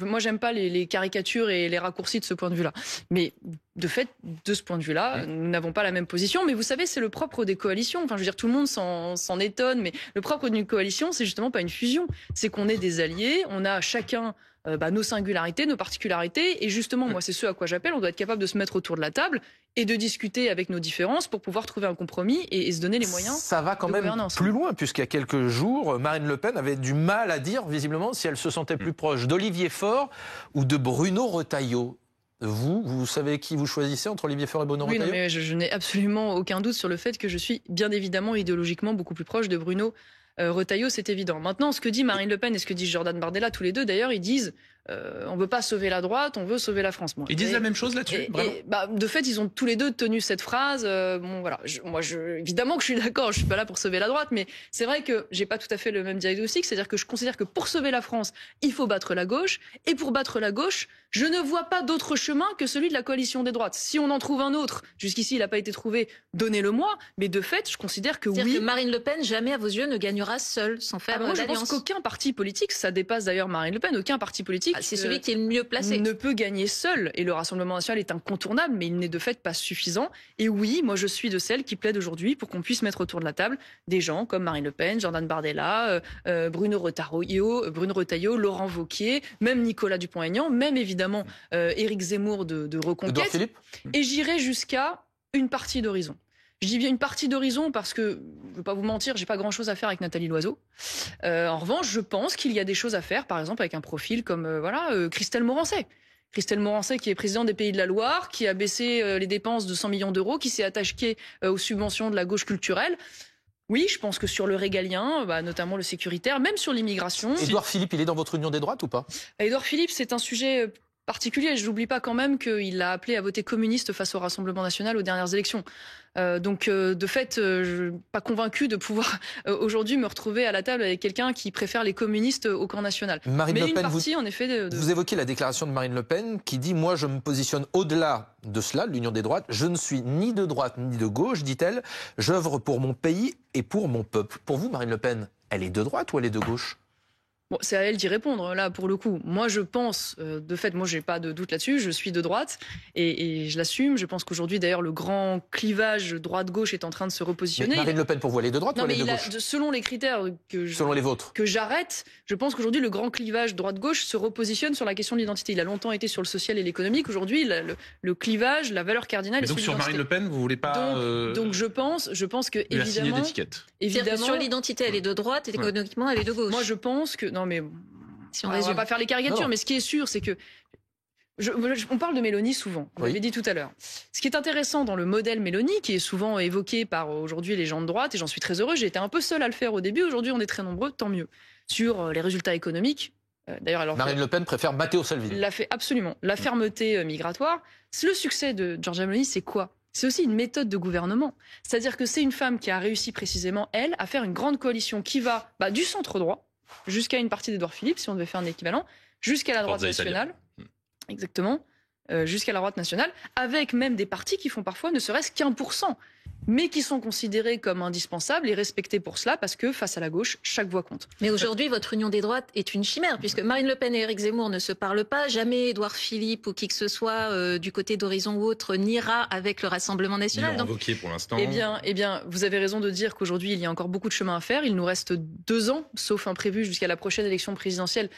Moi j'aime pas les caricatures et les raccourcis de ce point de vue-là. Mais de fait, de ce point de vue-là, nous n'avons pas la même position. Mais vous savez, c'est le propre des coalitions. Enfin, je veux dire, tout le monde s'en étonne. Mais le propre d'une coalition, c'est justement pas une fusion. C'est qu'on est des alliés. On a chacun nos singularités, nos particularités. Et justement, moi, c'est ce à quoi j'appelle. On doit être capable de se mettre autour de la table et de discuter avec nos différences pour pouvoir trouver un compromis et se donner les moyens. Ça va quand même plus loin, puisqu'il y a quelques jours, Marine Le Pen avait du mal à dire, visiblement, si elle se sentait plus proche d'Olivier Faure ou de Bruno Retailleau. Vous savez qui vous choisissez entre Olivier Faure et Bruno Retailleau ? Oui, mais je n'ai absolument aucun doute sur le fait que je suis bien évidemment idéologiquement beaucoup plus proche de Bruno Retailleau, c'est évident. Maintenant, ce que dit Marine Le Pen et ce que dit Jordan Bardella, tous les deux d'ailleurs, ils disent on ne veut pas sauver la droite, on veut sauver la France. Bon, ils disent la même chose là-dessus, vraiment. De fait, ils ont tous les deux tenu cette phrase. Évidemment que je suis d'accord, je suis pas là pour sauver la droite, mais c'est vrai que j'ai pas tout à fait le même diagnostic, c'est-à-dire que je considère que pour sauver la France, il faut battre la gauche, et pour battre la gauche, je ne vois pas d'autre chemin que celui de la coalition des droites. Si on en trouve un autre, jusqu'ici il n'a pas été trouvé, donnez-le-moi, mais de fait, je considère que C'est-à-dire que Marine Le Pen, jamais à vos yeux, ne gagnera seule, sans faire d'alliance. Je pense qu'aucun parti politique, ça dépasse d'ailleurs Marine Le Pen, aucun parti politique c'est celui qui est le mieux placé. Ne peut gagner seul. Et le Rassemblement national est incontournable, mais il n'est de fait pas suffisant. Et oui, moi je suis de celles qui plaident aujourd'hui pour qu'on puisse mettre autour de la table des gens comme Marine Le Pen, Jordan Bardella, Bruno Retailleau, Laurent Wauquiez, même Nicolas Dupont-Aignan, même évidemment Éric Zemmour de Reconquête. Et j'irai jusqu'à une partie d'horizon. Je dis bien une partie d'horizon parce que, je ne veux pas vous mentir, j'ai pas grand-chose à faire avec Nathalie Loiseau. En revanche, je pense qu'il y a des choses à faire, par exemple avec un profil comme Christelle Morançais. Christelle Morançais qui est présidente des Pays de la Loire, qui a baissé les dépenses de 100 millions d'euros, qui s'est attaquée aux subventions de la gauche culturelle. Oui, je pense que sur le régalien, notamment le sécuritaire, même sur l'immigration... Édouard Philippe, il est dans votre union des droites ou pas ? Édouard Philippe, c'est un sujet particulier. Je n'oublie pas quand même qu'il a appelé à voter communiste face au Rassemblement national aux dernières élections. De fait, je suis pas convaincu de pouvoir aujourd'hui me retrouver à la table avec quelqu'un qui préfère les communistes au camp national. Marine Le Pen, en effet, vous évoquez la déclaration de Marine Le Pen qui dit « Moi, je me positionne au-delà de cela, l'union des droites. Je ne suis ni de droite ni de gauche, dit-elle. J'œuvre pour mon pays et pour mon peuple. » Pour vous, Marine Le Pen, elle est de droite ou elle est de gauche ? Bon, c'est à elle d'y répondre, là, pour le coup. Moi, je pense, de fait, moi, j'ai pas de doute là-dessus, je suis de droite, et je l'assume. Je pense qu'aujourd'hui, d'ailleurs, le grand clivage droite-gauche est en train de se repositionner. Mais Marine Le Pen, pour vous, elle est de droite ou elle est de gauche ? Selon les critères selon les vôtres. Que j'arrête, je pense qu'aujourd'hui, le grand clivage droite-gauche se repositionne sur la question de l'identité. Il a longtemps été sur le social et l'économique. Aujourd'hui, le clivage, la valeur cardinale... Mais donc, sur Marine Le Pen, vous voulez pas... Donc je pense que, évidemment... Sur l'identité, elle est de droite, et économiquement, elle est de gauche. Moi, je pense que... Non, mais... Si on va pas faire les caricatures, non. Mais ce qui est sûr, c'est que on parle de Mélanie souvent, on l'avait dit tout à l'heure. Ce qui est intéressant dans le modèle Mélanie, qui est souvent évoqué par aujourd'hui les gens de droite, et j'en suis très heureux, j'ai été un peu seule à le faire au début, aujourd'hui on est très nombreux, tant mieux. Sur les résultats économiques, d'ailleurs... Marine Le Pen préfère Matteo Salvini. L'a fait absolument. La fermeté migratoire. Le succès de Giorgia Meloni, c'est quoi ? C'est aussi une méthode de gouvernement. C'est-à-dire que c'est une femme qui a réussi précisément, elle, à faire une grande coalition qui va du centre droit, jusqu'à une partie d'Édouard Philippe, si on devait faire un équivalent, jusqu'à la droite nationale. Exactement. Jusqu'à la droite nationale, avec même des partis qui font parfois ne serait-ce qu'1%, mais qui sont considérés comme indispensables et respectés pour cela, parce que face à la gauche, chaque voix compte. Mais aujourd'hui, votre union des droites est une chimère, puisque Marine Le Pen et Éric Zemmour ne se parlent pas, jamais Édouard Philippe ou qui que ce soit du côté d'Horizon ou autre n'ira avec le Rassemblement national. Ils l'ont invoqué pour l'instant. Eh bien, vous avez raison de dire qu'aujourd'hui, il y a encore beaucoup de chemin à faire. Il nous reste 2 ans, sauf imprévu, jusqu'à la prochaine élection présidentielle,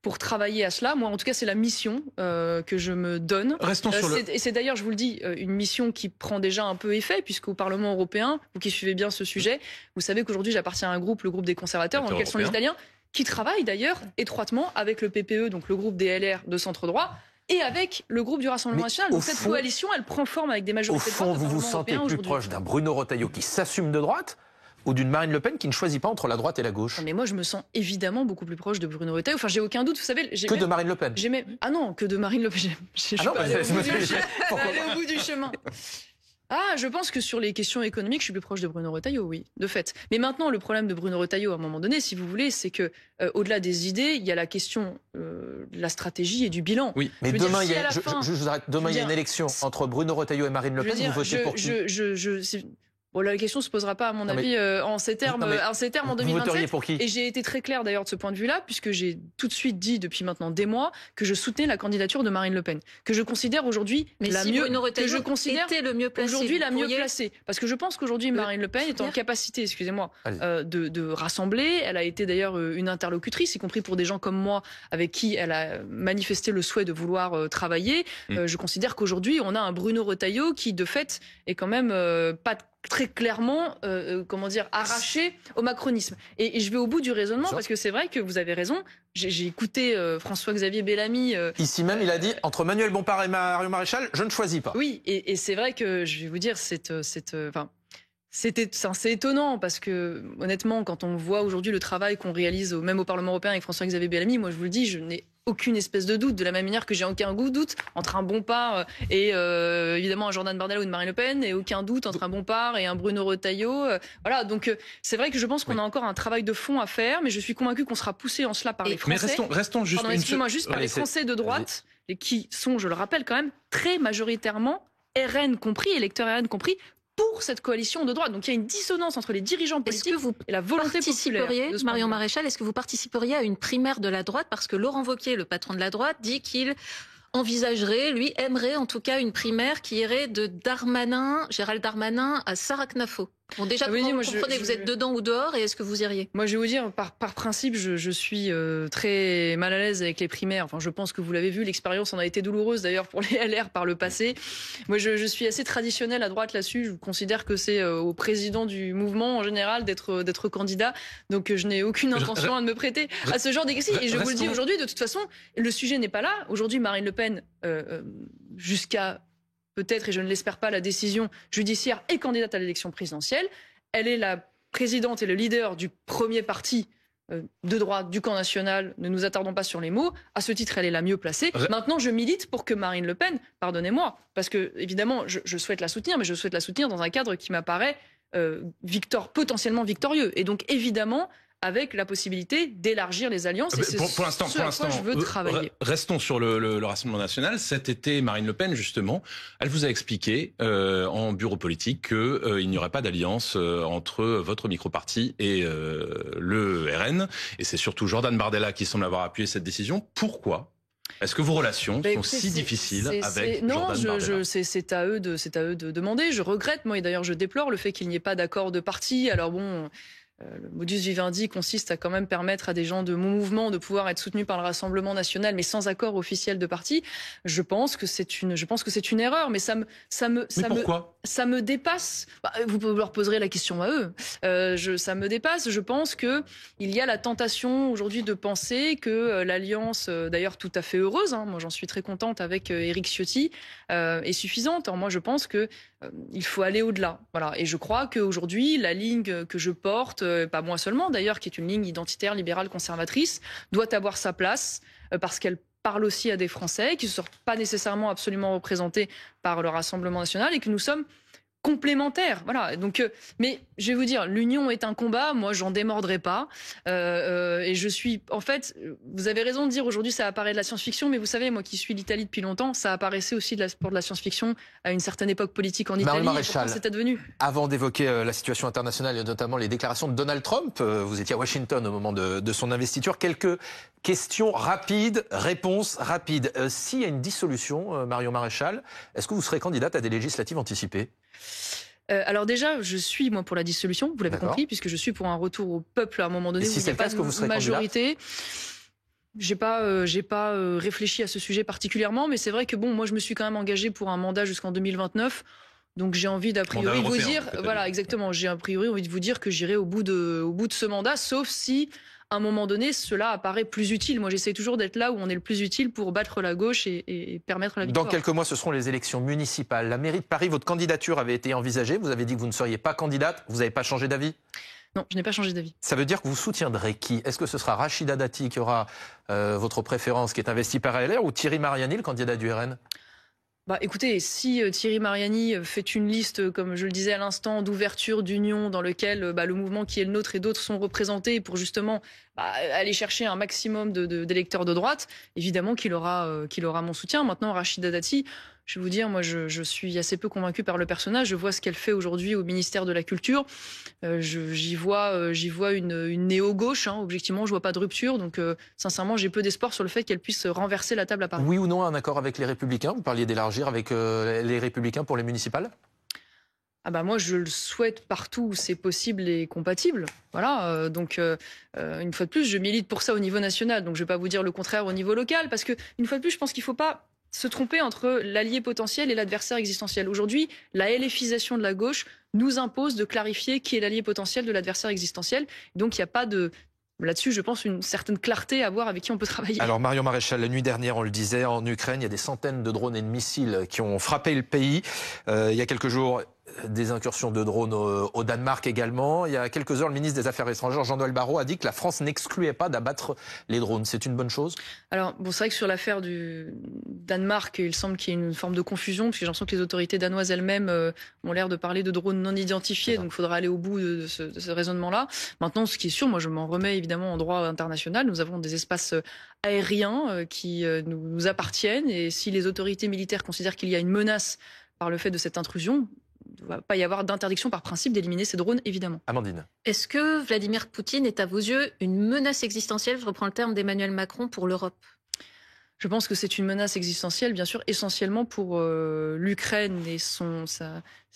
pour travailler à cela. Moi, en tout cas, c'est la mission que je me donne. Restons sur Et c'est d'ailleurs, je vous le dis, une mission qui prend déjà un peu effet, puisqu'au Parlement européen, vous qui suivez bien ce sujet, vous savez qu'aujourd'hui, j'appartiens à un groupe, le groupe des conservateurs, dans lequel sont les Italiens, qui travaillent d'ailleurs étroitement avec le PPE, donc le groupe des LR de centre-droit, et avec le groupe du Rassemblement national. Donc cette coalition, elle prend forme avec des majorités de droite. Au fond, vous vous sentez plus proche d'un Bruno Retailleau qui s'assume de droite ou d'une Marine Le Pen qui ne choisit pas entre la droite et la gauche? Mais moi, je me sens évidemment beaucoup plus proche de Bruno Retailleau. Enfin, j'ai aucun doute, vous savez. Que de Marine Le Pen? Ah non, que de Marine Le Pen. Je suis pas allée au bout du chemin. Ah, je pense que sur les questions économiques, je suis plus proche de Bruno Retailleau, oui, de fait. Mais maintenant, le problème de Bruno Retailleau, à un moment donné, si vous voulez, c'est que au-delà des idées, il y a la question de la stratégie et du bilan. Oui, mais demain, il y a une élection entre Bruno Retailleau et Marine Le Pen. Vous votez pour qui? Bon, là, la question se posera pas, à mon avis, en ces termes en 2027. Vous voteriez pour qui ? Et j'ai été très clair d'ailleurs de ce point de vue-là, puisque j'ai tout de suite dit depuis maintenant des mois que je soutenais la candidature de Marine Le Pen, que je considère aujourd'hui la mieux, que je considère le mieux placé, aujourd'hui la mieux placée, parce que je pense qu'aujourd'hui Marine Le Pen est en capacité, excusez-moi, de rassembler. Elle a été d'ailleurs une interlocutrice, y compris pour des gens comme moi, avec qui elle a manifesté le souhait de vouloir travailler. Je considère qu'aujourd'hui on a un Bruno Retailleau qui de fait est quand même pas très clairement, arraché au macronisme. Et je vais au bout du raisonnement, parce que c'est vrai que vous avez raison. J'ai écouté François-Xavier Bellamy. Ici même, il a dit, entre Manuel Bompard et Marion Maréchal, je ne choisis pas. Oui, et c'est vrai que, je vais vous dire, c'est étonnant, parce que, honnêtement, quand on voit aujourd'hui le travail qu'on réalise même au Parlement européen avec François-Xavier Bellamy, moi je vous le dis, je n'ai aucune espèce de doute, de la même manière que j'ai aucun doute entre un Bompard et évidemment un Jordan Bardella ou une Marine Le Pen, et aucun doute entre un Bompard et un Bruno Retailleau. Voilà, donc c'est vrai que je pense qu'on a encore un travail de fond à faire, mais je suis convaincu qu'on sera poussé en cela par les Français. Mais restons juste... par les Français de droite, et qui sont, je le rappelle quand même, très majoritairement, RN compris, électeurs RN compris, pour cette coalition de droite. Donc il y a une dissonance entre les dirigeants politiques et la volonté populaire. Marion Maréchal, est-ce que vous participeriez à une primaire de la droite? Parce que Laurent Wauquiez, le patron de la droite, dit qu'il envisagerait, lui aimerait en tout cas une primaire qui irait de Gérald Darmanin à Sarah Knafo. Bon, déjà, vous comprenez, vous êtes dedans ou dehors, et est-ce que vous iriez? Moi, je vais vous dire, par principe, je suis très mal à l'aise avec les primaires. Enfin, je pense que vous l'avez vu, l'expérience en a été douloureuse d'ailleurs pour les LR par le passé. Moi, je suis assez traditionnelle à droite là-dessus. Je considère que c'est au président du mouvement en général d'être candidat. Donc, je n'ai aucune intention à me prêter à ce genre d'exercice. Et je vous le dis aujourd'hui, de toute façon, le sujet n'est pas là. Aujourd'hui, Marine Le Pen, jusqu'à peut-être, et je ne l'espère pas, la décision judiciaire, est candidate à l'élection présidentielle. Elle est la présidente et le leader du premier parti de droite du camp national. Ne nous attardons pas sur les mots. À ce titre, elle est la mieux placée. Maintenant, je milite pour que Marine Le Pen, pardonnez-moi, parce que évidemment, je souhaite la soutenir, mais je souhaite la soutenir dans un cadre qui m'apparaît potentiellement victorieux. Et donc, évidemment, avec la possibilité d'élargir les alliances. Et pour l'instant, je veux travailler. Restons sur le Rassemblement national. Cet été, Marine Le Pen, justement, elle vous a expliqué en bureau politique qu'il n'y aurait pas d'alliance entre votre micro-parti et le RN. Et c'est surtout Jordan Bardella qui semble avoir appuyé cette décision. Pourquoi ? Est-ce que vos relations sont si difficiles avec Jordan Bardella ? Non, c'est à eux de demander. Je regrette, moi, et d'ailleurs je déplore le fait qu'il n'y ait pas d'accord de parti. Alors bon... Le modus vivendi consiste à quand même permettre à des gens de mon mouvement de pouvoir être soutenus par le Rassemblement national, mais sans accord officiel de parti. Je pense que c'est une erreur, mais ça me dépasse. Vous leur poserez la question à eux. Ça me dépasse. Je pense que il y a la tentation aujourd'hui de penser que l'alliance, d'ailleurs tout à fait heureuse, moi j'en suis très contente avec Éric Ciotti, est suffisante. Alors moi je pense que il faut aller au-delà. Voilà. Et je crois qu'aujourd'hui, la ligne que je porte, pas moi seulement d'ailleurs, qui est une ligne identitaire, libérale, conservatrice, doit avoir sa place parce qu'elle parle aussi à des Français qui ne sont pas nécessairement absolument représentés par le Rassemblement national et que nous sommes complémentaires. Voilà. Donc, mais je vais vous dire, l'union est un combat. Moi, j'en démordrai pas. Et je suis, en fait, vous avez raison de dire aujourd'hui, ça apparaît de la science-fiction, mais vous savez, moi qui suis l'Italie depuis longtemps, ça apparaissait aussi pour de la science-fiction à une certaine époque politique en Italie. Maréchal, c'est advenu. Avant d'évoquer la situation internationale et notamment les déclarations de Donald Trump, vous étiez à Washington au moment de son investiture. Quelques questions rapides, réponses rapides. S'il y a une dissolution, Marion Maréchal, est-ce que vous serez candidate à des législatives anticipées ? Alors déjà, je suis moi pour la dissolution, vous l'avez compris, puisque je suis pour un retour au peuple à un moment donné où il n'y a pas de majorité. J'ai pas réfléchi à ce sujet particulièrement, mais c'est vrai que bon, moi je me suis quand même engagée pour un mandat jusqu'en 2029. Donc j'ai envie d'a priori vous dire, voilà exactement, j'ai a priori envie de vous dire que j'irai au bout de ce mandat, sauf si à un moment donné, cela apparaît plus utile. Moi, j'essaie toujours d'être là où on est le plus utile pour battre la gauche et permettre la victoire. Dans quelques mois, ce seront les élections municipales. La mairie de Paris, votre candidature avait été envisagée. Vous avez dit que vous ne seriez pas candidate. Vous n'avez pas changé d'avis ? Non, je n'ai pas changé d'avis. Ça veut dire que vous soutiendrez qui ? Est-ce que ce sera Rachida Dati qui aura votre préférence, qui est investie par LR, ou Thierry Mariani, le candidat du RN ? Écoutez, si Thierry Mariani fait une liste, comme je le disais à l'instant, d'ouverture, d'union, dans lequel le mouvement qui est le nôtre et d'autres sont représentés pour justement aller chercher un maximum d'électeurs de droite, évidemment qu'il aura mon soutien. Maintenant, Rachida Dati, Je vais vous dire, moi, je suis assez peu convaincue par le personnage. Je vois ce qu'elle fait aujourd'hui au ministère de la Culture. J'y vois une néo-gauche. Objectivement, je vois pas de rupture. Donc, sincèrement, j'ai peu d'espoir sur le fait qu'elle puisse renverser la table à Paris. Oui ou non un accord avec les Républicains? Vous parliez d'élargir avec les Républicains pour les municipales? Ah bah moi, je le souhaite partout où c'est possible et compatible. Voilà, donc une fois de plus, je milite pour ça au niveau national. Donc je ne vais pas vous dire le contraire au niveau local, parce que une fois de plus, je pense qu'il ne faut pas se tromper entre l'allié potentiel et l'adversaire existentiel. Aujourd'hui, la LFisation de la gauche nous impose de clarifier qui est l'allié potentiel de l'adversaire existentiel. Donc il n'y a pas de... Là-dessus, je pense une certaine clarté à voir avec qui on peut travailler. Alors Marion Maréchal, la nuit dernière, on le disait, en Ukraine, il y a des centaines de drones et de missiles qui ont frappé le pays. Il y a quelques jours, des incursions de drones au Danemark également. Il y a quelques heures, le ministre des Affaires étrangères, Jean-Noël Barrot, a dit que la France n'excluait pas d'abattre les drones. C'est une bonne chose? Alors, bon, c'est vrai que sur l'affaire du Danemark, il semble qu'il y ait une forme de confusion, parce que j'ai l'impression que les autorités danoises elles-mêmes ont l'air de parler de drones non identifiés, donc il faudra aller au bout de ce raisonnement-là. Maintenant, ce qui est sûr, moi je m'en remets évidemment en droit international. Nous avons des espaces aériens qui nous appartiennent, et si les autorités militaires considèrent qu'il y a une menace par le fait de cette intrusion, il ne va pas y avoir d'interdiction par principe d'éliminer ces drones, évidemment. Amandine. Est-ce que Vladimir Poutine est à vos yeux une menace existentielle, je reprends le terme d'Emmanuel Macron, pour l'Europe? Je pense que c'est une menace existentielle, bien sûr, essentiellement pour l'Ukraine et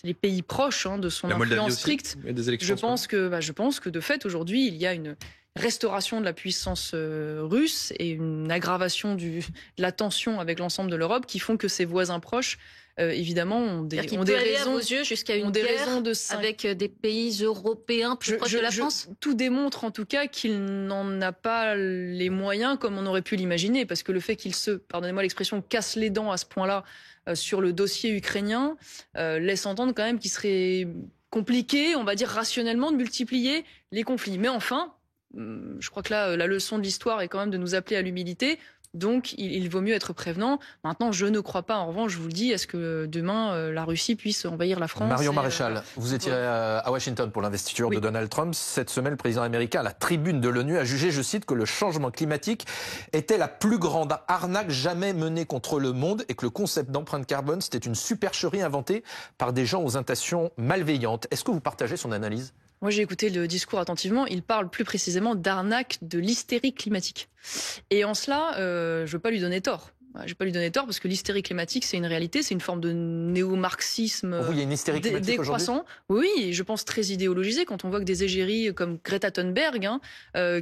les pays proches de son influence stricte. Je pense que de fait, aujourd'hui, il y a une restauration de la puissance russe et une aggravation de la tension avec l'ensemble de l'Europe qui font que ses voisins proches évidemment, ont des raisons. À vos yeux jusqu'à une guerre avec des pays européens plus proches de la France. Tout démontre en tout cas qu'il n'en a pas les moyens comme on aurait pu l'imaginer, parce que le fait qu'il pardonnez-moi l'expression, casse les dents à ce point-là sur le dossier ukrainien laisse entendre quand même qu'il serait compliqué, on va dire rationnellement, de multiplier les conflits. Mais enfin, je crois que là, la leçon de l'histoire est quand même de nous appeler à l'humilité. Donc, il vaut mieux être prévenant. Maintenant, je ne crois pas, en revanche, je vous le dis, à ce que demain, la Russie puisse envahir la France. Marion Maréchal, vous étiez à Washington pour l'investiture de Donald Trump. Cette semaine, le président américain, à la tribune de l'ONU, a jugé, je cite, que le changement climatique était la plus grande arnaque jamais menée contre le monde et que le concept d'empreinte carbone, c'était une supercherie inventée par des gens aux intentions malveillantes. Est-ce que vous partagez son analyse ? Moi, j'ai écouté le discours attentivement. Il parle plus précisément d'arnaque de l'hystérie climatique. Et en cela, je ne veux pas lui donner tort. Je ne vais pas lui donner tort parce que l'hystérie climatique, c'est une réalité, c'est une forme de néo-marxisme il y a une hystérie climatique décroissant. Oui, je pense très idéologisé quand on voit que des égéries comme Greta Thunberg,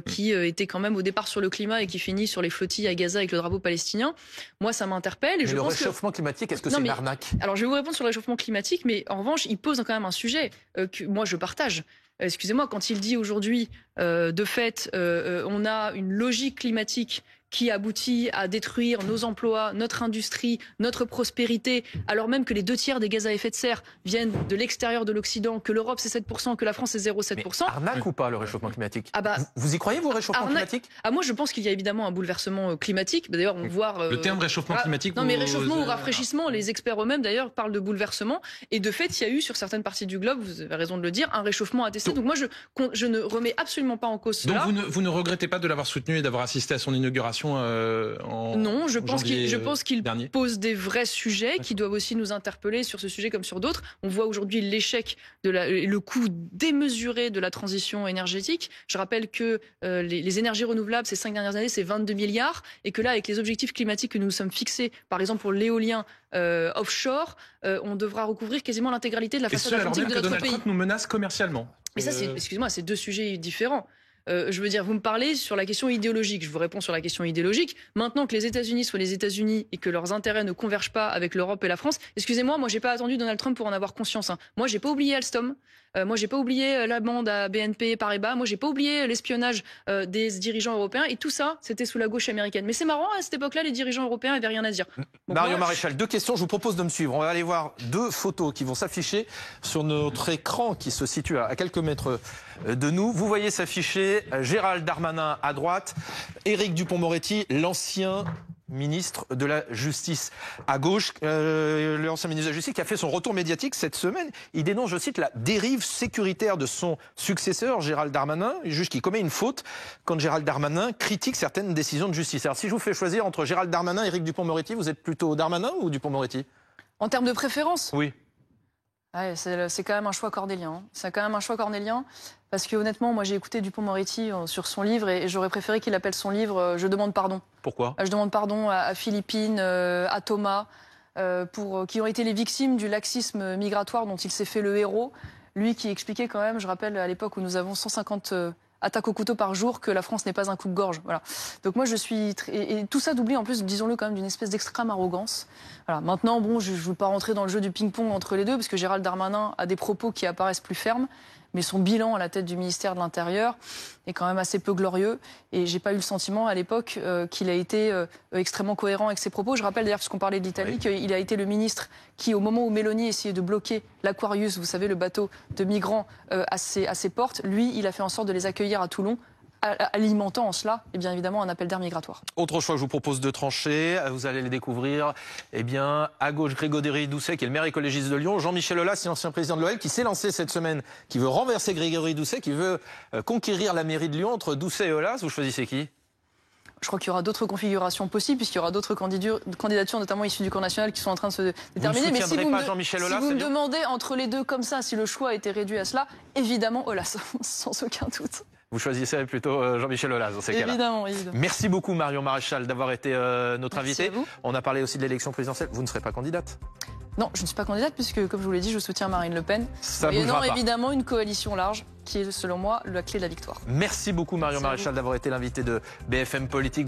qui était quand même au départ sur le climat et qui finit sur les flottilles à Gaza avec le drapeau palestinien, moi ça m'interpelle. Et mais le réchauffement climatique, est-ce que c'est une arnaque ? Alors je vais vous répondre sur le réchauffement climatique, mais en revanche, il pose quand même un sujet que moi je partage. Excusez-moi, quand il dit aujourd'hui, de fait, on a une logique climatique qui aboutit à détruire nos emplois, notre industrie, notre prospérité, alors même que les 2/3 des gaz à effet de serre viennent de l'extérieur de l'Occident, que l'Europe c'est 7%, que la France c'est 0,7%. Mais arnaque ou pas le réchauffement climatique ? bah, vous y croyez, vous, au réchauffement climatique ? Moi je pense qu'il y a évidemment un bouleversement climatique. D'ailleurs, on voit... le terme réchauffement climatique... Non mais réchauffement ou rafraîchissement, les experts eux-mêmes d'ailleurs parlent de bouleversement. Et de fait, il y a eu sur certaines parties du globe, vous avez raison de le dire, un réchauffement attesté. Donc moi je ne remets absolument pas en cause cela. Donc vous ne regrettez pas de l'avoir soutenu et d'avoir assisté à son inauguration Non, je pense qu'il pose des vrais sujets qui doivent aussi nous interpeller sur ce sujet comme sur d'autres. On voit aujourd'hui l'échec, le coût démesuré de la transition énergétique. Je rappelle que les énergies renouvelables, ces 5 dernières années, c'est 22 milliards. Et que là, avec les objectifs climatiques que nous nous sommes fixés, par exemple pour l'éolien offshore, on devra recouvrir quasiment l'intégralité de la façade atlantique de notre Donald pays. Trump nous menace commercialement. Mais ça, excusez-moi, c'est deux sujets différents. Je veux dire, vous me parlez sur la question idéologique. Je vous réponds sur la question idéologique. Maintenant que les États-Unis soient les États-Unis et que leurs intérêts ne convergent pas avec l'Europe et la France, excusez-moi, moi j'ai pas attendu Donald Trump pour en avoir conscience. Moi j'ai pas oublié Alstom. Moi j'ai pas oublié la bande à BNP Paribas. Moi j'ai pas oublié l'espionnage des dirigeants européens. Et tout ça, c'était sous la gauche américaine. Mais c'est marrant, à cette époque-là, les dirigeants européens avaient rien à dire. Marion Maréchal, 2 questions. Je vous propose de me suivre. On va aller voir 2 photos qui vont s'afficher sur notre écran qui se situe à quelques mètres de nous. Vous voyez s'afficher Gérald Darmanin à droite, Éric Dupond-Moretti, l'ancien ministre de la Justice à gauche, l'ancien ministre de la Justice qui a fait son retour médiatique cette semaine. Il dénonce, je cite, la dérive sécuritaire de son successeur, Gérald Darmanin. Il juge qu'il commet une faute quand Gérald Darmanin critique certaines décisions de justice. Alors si je vous fais choisir entre Gérald Darmanin et Éric Dupond-Moretti, vous êtes plutôt Darmanin ou Dupond-Moretti ? En termes de préférence? Oui. Ouais, c'est quand même un choix cornélien. C'est quand même un choix cornélien parce que honnêtement, moi j'ai écouté Dupond-Moretti sur son livre et j'aurais préféré qu'il appelle son livre « Je demande pardon ». Pourquoi? Je demande pardon à Philippine, à Thomas, qui ont été les victimes du laxisme migratoire dont il s'est fait le héros. Lui qui expliquait quand même, je rappelle à l'époque où nous avons 150 attaques au couteau par jour, que la France n'est pas un coupe-gorge. Voilà. Donc moi je suis... Et tout ça doublé en plus, disons-le quand même, d'une espèce d'extrême arrogance. Voilà. Maintenant, bon, je ne veux pas rentrer dans le jeu du ping-pong entre les deux, parce que Gérald Darmanin a des propos qui apparaissent plus fermes, mais son bilan à la tête du ministère de l'Intérieur est quand même assez peu glorieux. Et j'ai pas eu le sentiment à l'époque qu'il a été extrêmement cohérent avec ses propos. Je rappelle d'ailleurs, puisqu'on parlait de l'Italie, qu'il a été le ministre qui, au moment où Meloni essayait de bloquer l'Aquarius, vous savez, le bateau de migrants à ses portes, lui, il a fait en sorte de les accueillir à Toulon, alimentant en cela, et bien évidemment, un appel d'air migratoire. Autre choix que je vous propose de trancher, vous allez les découvrir. Eh bien, à gauche, Grégory Doucet, qui est le maire écologiste de Lyon. Jean-Michel Aulas, l'ancien président de l'OL, qui s'est lancé cette semaine, qui veut renverser Grégory Doucet, qui veut conquérir la mairie de Lyon. Entre Doucet et Aulas, vous choisissez qui? Je crois qu'il y aura d'autres configurations possibles, puisqu'il y aura d'autres candidatures, notamment issues du camp national, qui sont en train de se déterminer. Mais si vous me demandez entre les deux comme ça, si le choix était réduit à cela, évidemment Aulas, sans aucun doute. Vous choisissez plutôt Jean-Michel Aulas dans ces cas-là. Évidemment. Merci beaucoup Marion Maréchal d'avoir été notre invitée. On a parlé aussi de l'élection présidentielle. Vous ne serez pas candidate? Non, je ne suis pas candidate puisque, comme je vous l'ai dit, je soutiens Marine Le Pen. Ça bougera pas. Évidemment, une coalition large qui est, selon moi, la clé de la victoire. Merci beaucoup Marion Maréchal d'avoir été l'invitée de BFM Politique.